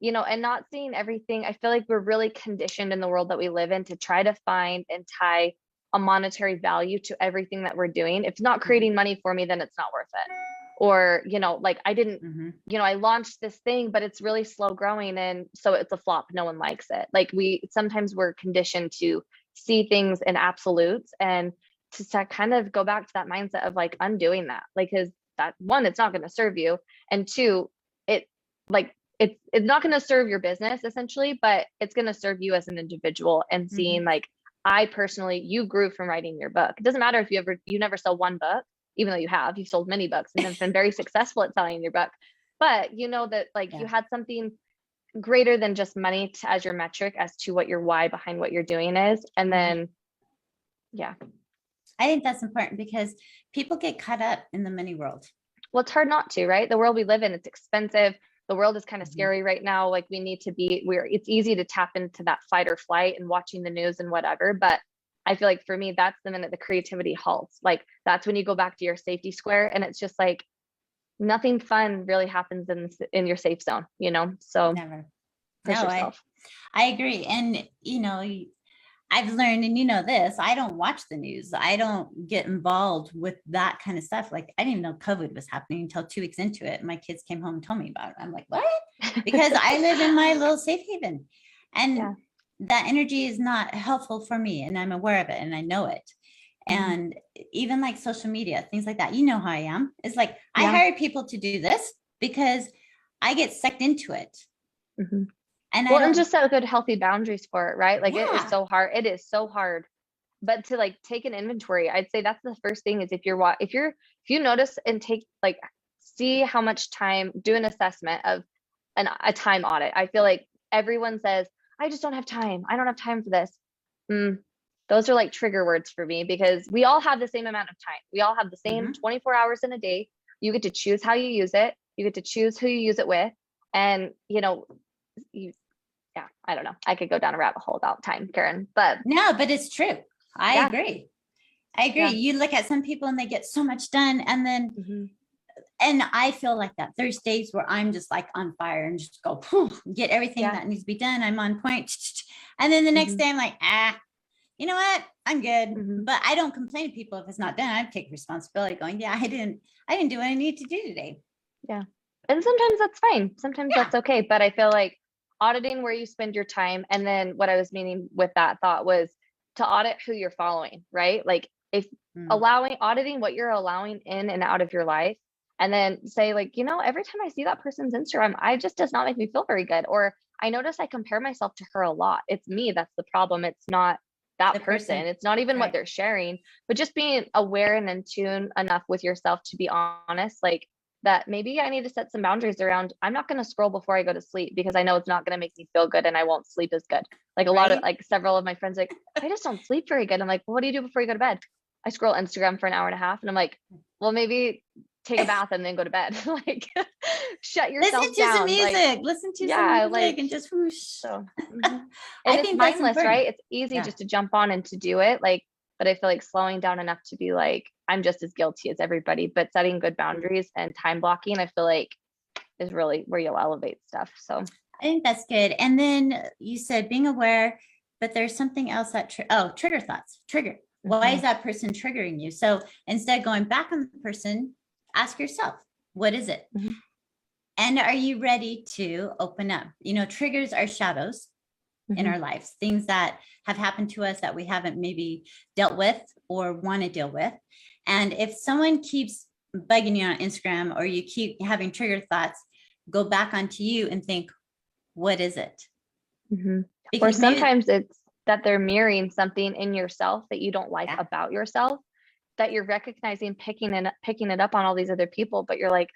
Speaker 2: and not seeing everything. I feel like we're really conditioned in the world that we live in to try to find and tie a monetary value to everything that we're doing. If it's not creating money for me, then it's not worth it. Or, like I didn't, I launched this thing, but it's really slow growing. And so it's a flop. No one likes it. Like sometimes we're conditioned to see things in absolutes and to kind of go back to that mindset of like undoing that. Like, cause that one, it's not going to serve you. And two, it's not going to serve your business essentially, but it's going to serve you as an individual and seeing like, you grew from writing your book. It doesn't matter if you never sell one book, even though you've sold many books and have been very successful at selling your book. But that like you had something greater than just money as your metric as to what your why behind what you're doing is. And then,
Speaker 1: I think that's important because people get caught up in the money world.
Speaker 2: Well, it's hard not to, right? The world we live in, it's expensive. The world is kind of
Speaker 1: Mhm.
Speaker 2: scary right now. Like we need to be, it's easy to tap into that fight or flight and watching the news and whatever. But I feel like for me, that's the minute the creativity halts. Like that's when you go back to your safety square, and it's just like nothing fun really happens in your safe zone, So
Speaker 1: Never.
Speaker 2: push
Speaker 1: No,
Speaker 2: yourself.
Speaker 1: I agree. And, I've learned, and this, I don't watch the news. I don't get involved with that kind of stuff. Like I didn't even know COVID was happening until 2 weeks into it. My kids came home and told me about it. I'm like, what? Because I live in my little safe haven, and
Speaker 2: Yeah.
Speaker 1: that energy is not helpful for me. And I'm aware of it and I know it. And even like social media, things like that, how I am. It's like, I hired people to do this because I get sucked into it.
Speaker 2: Mhm.
Speaker 1: And
Speaker 2: and just set good, healthy boundaries for it, right? Like it is
Speaker 1: Yeah.
Speaker 2: so hard. It is so hard. But to like take an inventory, I'd say that's the first thing is if you notice and take like, see how much time, do an assessment of a time audit. I feel like everyone says, I just don't have time. I don't have time for this. Those are like trigger words for me because we all have the same amount of time. We all have the same 24 hours in a day. You get to choose how you use it. You get to choose who you use it with. And, I don't know. I could go down a rabbit hole about time, Karen, but
Speaker 1: no, but it's true. I agree.
Speaker 2: Yeah.
Speaker 1: You look at some people and they get so much done. And then, and I feel like that. There's days where I'm just like on fire and just go, get everything that needs to be done. I'm on point. And then the next day I'm like, you know what? I'm good. But I don't complain to people if it's not done. I take responsibility going, yeah, I didn't do what I need to do today.
Speaker 2: Yeah. And sometimes that's fine. Sometimes that's okay. But I feel like auditing where you spend your time. And then what I was meaning with that thought was to audit who you're following, right? Like if auditing what you're allowing in and out of your life, and then say like, every time I see that person's Instagram, I just does not make me feel very good. Or I notice I compare myself to her a lot. It's me that's the problem. It's not that person. It's not even what they're sharing, but just being aware and in tune enough with yourself to be honest, like that maybe I need to set some boundaries around. I'm not going to scroll before I go to sleep because I know it's not going to make me feel good and I won't sleep as good. Like a lot of like several of my friends, like, I just don't sleep very good. I'm like, well, what do you do before you go to bed? I scroll Instagram for an hour and a half and I'm like, well, maybe take a bath and then go to bed. Like shut yourself
Speaker 1: listen to
Speaker 2: down.
Speaker 1: Some music.
Speaker 2: Like,
Speaker 1: listen to some music
Speaker 2: like,
Speaker 1: and just whoosh.
Speaker 2: So
Speaker 1: I
Speaker 2: and
Speaker 1: think
Speaker 2: it's
Speaker 1: that's
Speaker 2: mindless,
Speaker 1: important.
Speaker 2: right? It's easy just to jump on and to do it. Like, but I feel like slowing down enough to be like, I'm just as guilty as everybody, but setting good boundaries and time blocking, I feel like is really where you'll elevate stuff. So
Speaker 1: I think that's good. And then you said being aware, but there's something else that, trigger thoughts, trigger. Why is that person triggering you? So instead of going back on the person, ask yourself, what is it? And are you ready to open up? Triggers are shadows in our lives, things that have happened to us that we haven't maybe dealt with or want to deal with. And if someone keeps bugging you on Instagram or you keep having trigger thoughts, go back onto you and think, what is it?
Speaker 2: Or sometimes it's that they're mirroring something in yourself that you don't like about yourself, that you're recognizing, picking it up on all these other people, but you're like,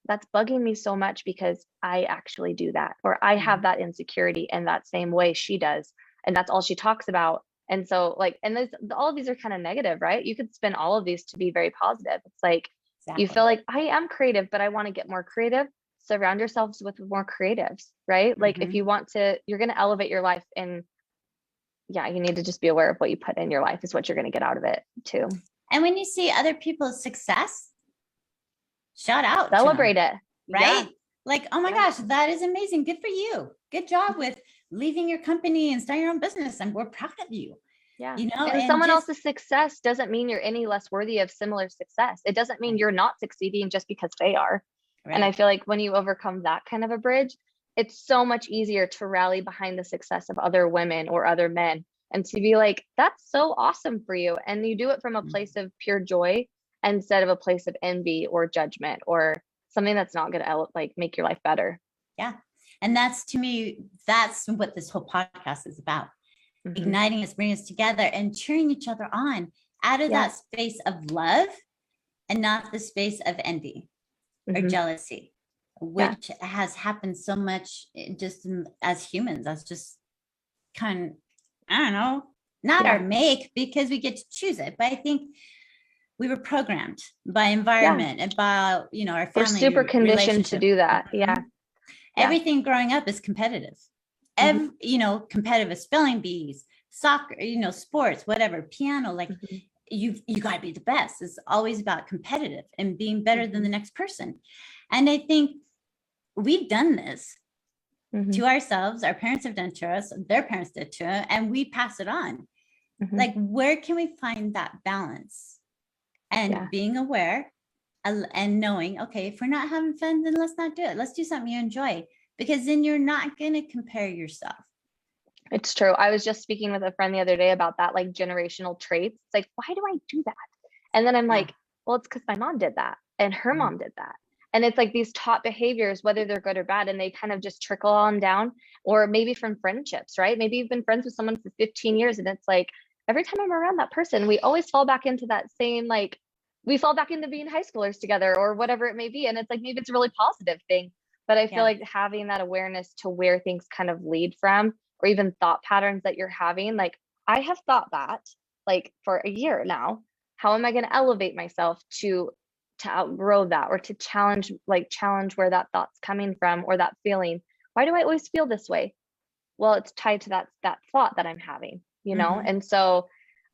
Speaker 2: that's bugging me so much because I actually do that, or I have that insecurity in that same way she does, and that's all she talks about. And so like, and all of these are kind of negative, right? You could spin all of these to be very positive. It's like you feel like I am creative, but I want to get more creative. Surround yourselves with more creatives, right? Like if you want to, you're going to elevate your life, and you need to just be aware of what you put in your life is what you're going to get out of it too.
Speaker 1: And when you see other people's success, shout out,
Speaker 2: celebrate it,
Speaker 1: right? Like, oh my gosh, that is amazing. Good for you. Good job with leaving your company and starting your own business. And we're proud of you.
Speaker 2: And someone else's success doesn't mean you're any less worthy of similar success. It doesn't mean you're not succeeding just because they are. And I feel like when you overcome that kind of a bridge, it's so much easier to rally behind the success of other women or other men and to be like, that's so awesome for you. And you do it from a place of pure joy instead of a place of envy or judgment or something that's not going to like make your life better.
Speaker 1: Yeah. And that's, to me, that's what this whole podcast is about. Igniting us, bringing us together and cheering each other on out of that space of love and not the space of envy or jealousy, which has happened so much just as humans. That's just kind of, I don't know, not our make, because we get to choose it. But I think we were programmed by environment and by, you know, our
Speaker 2: We're
Speaker 1: family.
Speaker 2: super conditioned to do that.
Speaker 1: Mhm.
Speaker 2: Yeah.
Speaker 1: Everything growing up is competitive. You know, competitive spelling bees, soccer, you know, sports, whatever, piano, like you got to be the best. It's always about competitive and being better than the next person. And I think we've done this to ourselves. Our parents have done to us, their parents did to us, and we pass it on. Like, where can we find that balance? And being aware and knowing, okay, if we're not having fun, then let's not do it. Let's do something you enjoy, because then you're not going to compare yourself.
Speaker 2: It's true. I was just speaking with a friend the other day about that, like generational traits. It's like, why do I do that? And then I'm like, well, it's because my mom did that and her mom did that. And it's like these taught behaviors, whether they're good or bad, and they kind of just trickle on down, or maybe from friendships, right? Maybe you've been friends with someone for 15 years and it's like, every time I'm around that person, we always fall back into that same, like, we fall back into being high schoolers together or whatever it may be. And it's like, maybe it's a really positive thing, but I feel like having that awareness to where things kind of lead from, or even thought patterns that you're having. Like, I have thought that like for a year now, how am I going to elevate myself to outgrow that, or to challenge where that thought's coming from, or that feeling? Why do I always feel this way? Well, it's tied to that thought that I'm having, you know? And so,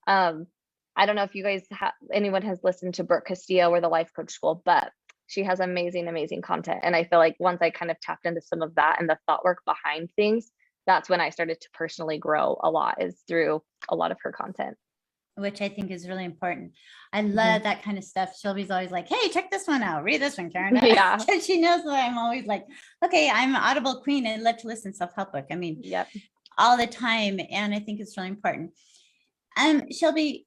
Speaker 2: I don't know if you guys anyone has listened to Brooke Castillo or the Life Coach School, but she has amazing content. And I feel like once I kind of tapped into some of that and the thought work behind things, that's when I started to personally grow a lot, is through a lot of her content.
Speaker 1: Which I think is really important. I love that kind of stuff. Shelby's always like, hey, check this one out. Read this one, Karen.
Speaker 2: Yeah.
Speaker 1: Because she knows that I'm always like, okay, I'm an Audible queen and let you listen self-help book. I mean, all the time. And I think it's really important. Shelby,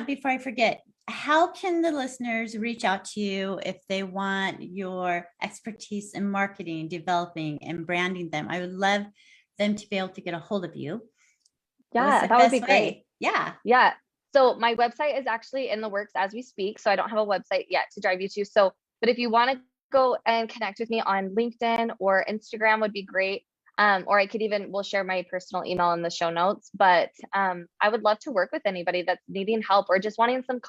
Speaker 1: before I forget, how can the listeners reach out to you if they want your expertise in marketing, developing, and branding them? I would love them to be able to get a hold of you.
Speaker 2: Yeah, that would be great.
Speaker 1: Yeah.
Speaker 2: So my website is actually in the works as we speak. So I don't have a website yet to drive you to. So, but if you want to go and connect with me on LinkedIn or Instagram would be great. Or I could we'll share my personal email in the show notes, but I would love to work with anybody that's needing help or just wanting some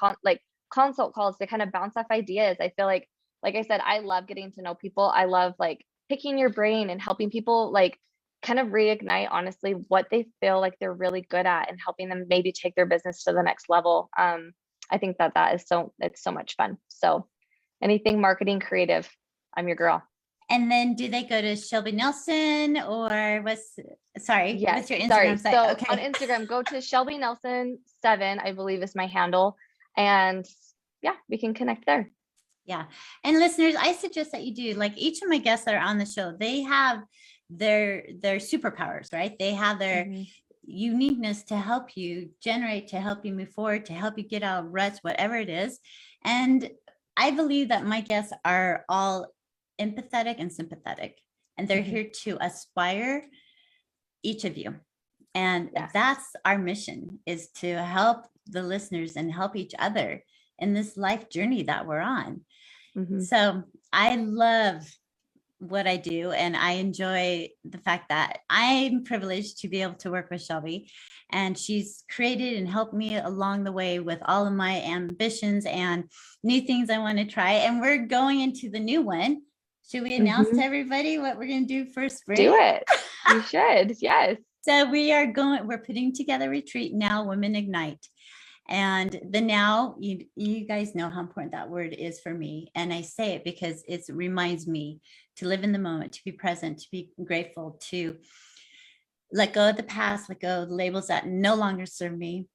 Speaker 2: consult calls to kind of bounce off ideas. I feel like I said, I love getting to know people. I love like picking your brain and helping people like kind of reignite honestly what they feel like they're really good at, and helping them maybe take their business to the next level. I think that it's so much fun. So anything marketing creative, I'm your girl.
Speaker 1: And then do they go to Shelby Nelson or what's your Instagram site?
Speaker 2: So on Instagram, go to Shelby Nelson 7, I believe is my handle. And yeah, we can connect there.
Speaker 1: Yeah. And listeners, I suggest that you do, like, each of my guests that are on the show, they have their superpowers, right? They have their uniqueness to help you generate, to help you move forward, to help you get out of ruts, whatever it is. And I believe that my guests are all empathetic and sympathetic, and they're here to aspire each of you. And that's our mission, is to help the listeners and help each other in this life journey that we're on. So I love what I do, and I enjoy the fact that I'm privileged to be able to work with Shelby, and she's created and helped me along the way with all of my ambitions and new things I want to try. And we're going into the new one. Should we announce to everybody what we're going to do for spring?
Speaker 2: Do it. You should. Yes.
Speaker 1: So we're putting together a retreat, Now Women Ignite. And the now, you guys know how important that word is for me. And I say it because it reminds me to live in the moment, to be present, to be grateful, to let go of the past, let go of the labels that no longer serve me,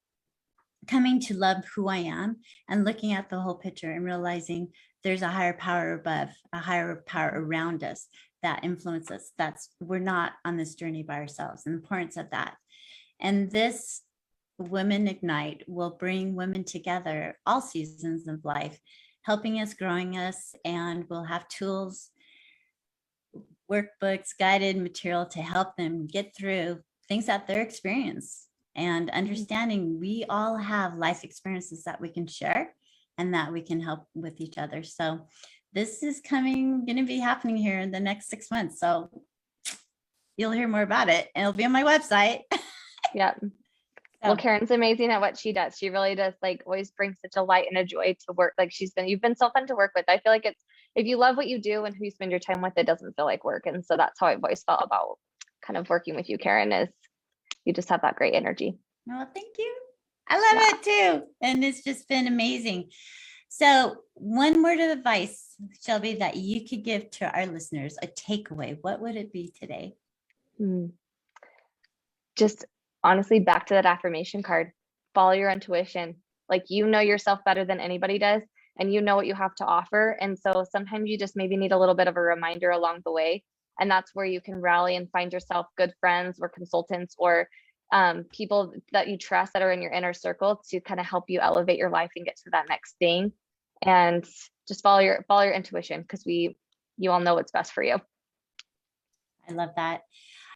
Speaker 1: coming to love who I am, and looking at the whole picture and realizing there's a higher power above, a higher power around us that influences us. We're not on this journey by ourselves, and the importance of that. And this Women Ignite will bring women together all seasons of life, helping us, growing us, and we'll have tools, workbooks, guided material to help them get through things that they're experiencing, and understanding we all have life experiences that we can share and that we can help with each other. So this is going to be happening here in the next 6 months. So you'll hear more about it, and it'll be on my website.
Speaker 2: Yeah. Well,
Speaker 1: Oh.
Speaker 2: Karen's amazing at what she does. She really does like always bring such a light and a joy to work. Like you've been so fun to work with. I feel like if you love what you do and who you spend your time with, it doesn't feel like work. And so that's how I've always felt about kind of working with you, Karen, is you just have that great energy.
Speaker 1: Well, thank you. I love it too. And it's just been amazing. So one word of advice, Shelby, that you could give to our listeners, a takeaway, what would it be today?
Speaker 2: Just honestly, back to that affirmation card, follow your intuition. Like, you know yourself better than anybody does, and you know what you have to offer. And so sometimes you just maybe need a little bit of a reminder along the way. And that's where you can rally and find yourself good friends or consultants or people that you trust that are in your inner circle to kind of help you elevate your life and get to that next thing. And just follow your intuition, because you all know what's best for you.
Speaker 1: I love that.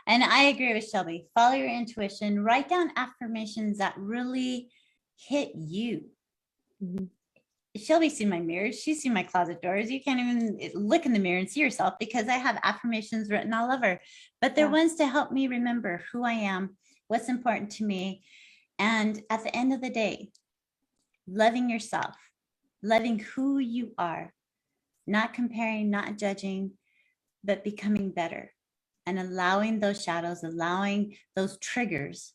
Speaker 1: And I agree with Shelby. Follow your intuition. Write down affirmations that really hit you.
Speaker 2: Mm-hmm.
Speaker 1: Shelby's seen my mirrors. She's seen my closet doors. You can't even look in the mirror and see yourself because I have affirmations written all over. But they're ones to help me remember who I am, what's important to me. And at the end of the day, loving yourself, loving who you are, not comparing, not judging, but becoming better. And allowing those shadows, allowing those triggers,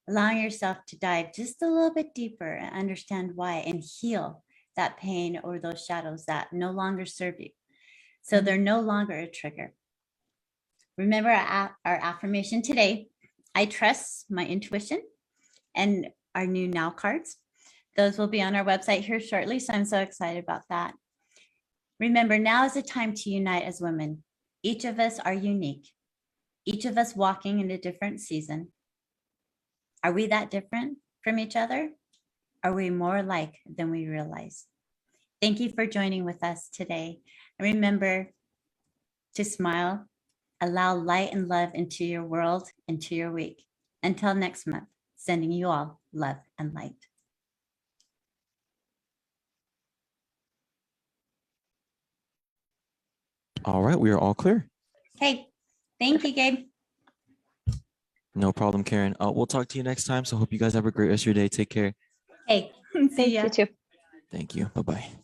Speaker 1: allowing yourself to dive just a little bit deeper and understand why and heal that pain or those shadows that no longer serve you. So they're no longer a trigger. Remember our affirmation today: I trust my intuition, and our new now cards. Those will be on our website here shortly. So I'm so excited about that. Remember, now is the time to unite as women. Each of us are unique. Each of us walking in a different season. Are we that different from each other? Are we more alike than we realize? Thank you for joining with us today. And remember to smile, allow light and love into your world, into your week. Until next month, sending you all love and light.
Speaker 3: All right, we are all clear.
Speaker 1: Okay, thank you, Gabe.
Speaker 3: No problem, Karen. We'll talk to you next time. So hope you guys have a great rest of your day. Take care.
Speaker 1: Hey, see ya.
Speaker 2: You too.
Speaker 3: Thank you. Bye-bye.